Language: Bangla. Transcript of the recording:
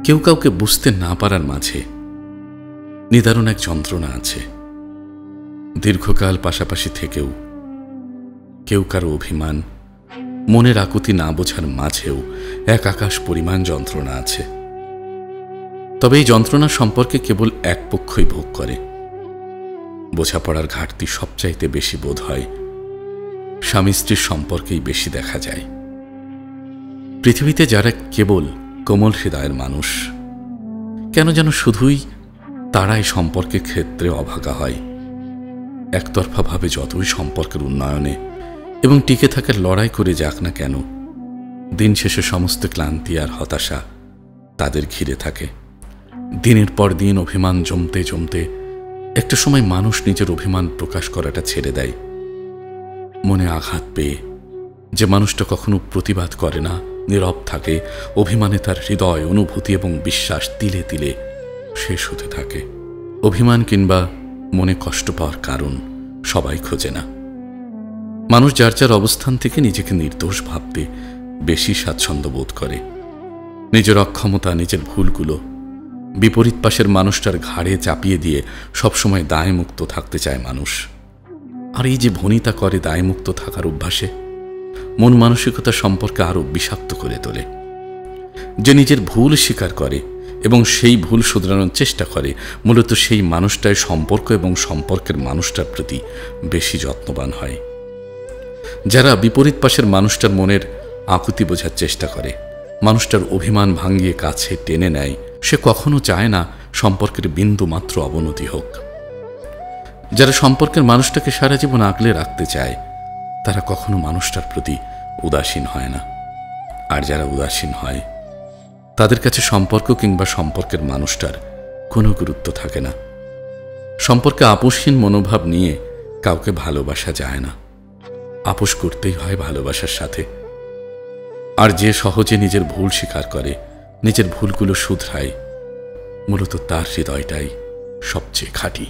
কেউ কাউকে বুঝতে না পারার মাঝে নিদারুণ এক যন্ত্রণা আছে। দীর্ঘকাল পাশাপাশি থেকেও কেউ কারো অভিমান, মনের আকুতি না বোঝার মাঝেও এক আকাশ পরিমাণ যন্ত্রণা আছে। তবে এই যন্ত্রণা সম্পর্কে কেবল এক পক্ষই ভোগ করে। বোঝাপড়ার ঘাটতি সবচাইতে বেশি বোধ হয় স্বামী স্ত্রীর সম্পর্কেই বেশি দেখা যায়। পৃথিবীতে যারা কেবল কোমল হৃদয়ের মানুষ, কেন যেন শুধুই তারাই সম্পর্কের ক্ষেত্রে অভাগা হয়। একতরফাভাবে যতই সম্পর্কের উন্নয়নে এবং টিকে থাকার লড়াই করে যাক না কেন, দিন শেষে সমস্ত ক্লান্তি আর হতাশা তাদের ঘিরে থাকে। দিনের পর দিন অভিমান জমতে জমতে একটা সময় মানুষ নিজের অভিমান প্রকাশ করাটা ছেড়ে দেয়। মনে আঘাত পেয়ে যে মানুষটা কখনো প্রতিবাদ করে না, নীরব থাকে, অভিমানে তার হৃদয়, অনুভূতি এবং বিশ্বাস তিলে তিলে শেষ হতে থাকে। অভিমান কিংবা মনে কষ্ট পাওয়ার কারণ সবাই খোঁজে না। মানুষ যার যার অবস্থান থেকে নিজেকে নির্দোষ ভাবতে বেশি স্বাচ্ছন্দ্য বোধ করে। নিজের অক্ষমতা, নিজের ভুলগুলো বিপরীত পাশের মানুষটার ঘাড়ে চাপিয়ে দিয়ে সবসময় দায়মুক্ত থাকতে চায় মানুষ। আর এই যে ভনিতা করে দায়মুক্ত থাকার অভ্যাসে, মন মানসিকতা সম্পর্কে আরো বিষাক্ত করে তোলে। যে নিজের ভুল স্বীকার করে এবং সেই ভুল শুধরানোর চেষ্টা করে, মূলত সেই মানুষটাই সম্পর্ক এবং সম্পর্কের মানুষটার প্রতি বেশি যত্নবান হয়। যারা বিপরীত পাশের মানুষটার মনের আকুতি বোঝার চেষ্টা করে, মানুষটার অভিমান ভাঙিয়ে কাছে টেনে নেয়, সে কখনো চায় না সম্পর্কের বিন্দু মাত্র অবনতি হোক। যারা সম্পর্কের মানুষটাকে সারা জীবন আগলে রাখতে চায়, তারা কখনো মানুষটার প্রতি উদাসীন হয় না। আর যারা উদাসীন হয়, তাদের কাছে সম্পর্ক কিংবা সম্পর্কের মানুষটার কোনো গুরুত্ব থাকে না। সম্পর্কে আপোষহীন মনোভাব নিয়ে কাউকে ভালোবাসা যায় না। আপোষ করতেই হয় ভালোবাসার সাথে। আর যে সহজে নিজের ভুল স্বীকার করে, নিজের ভুলগুলো শুধরায়, মূলত তার হৃদয়টাই সবচেয়ে খাঁটি।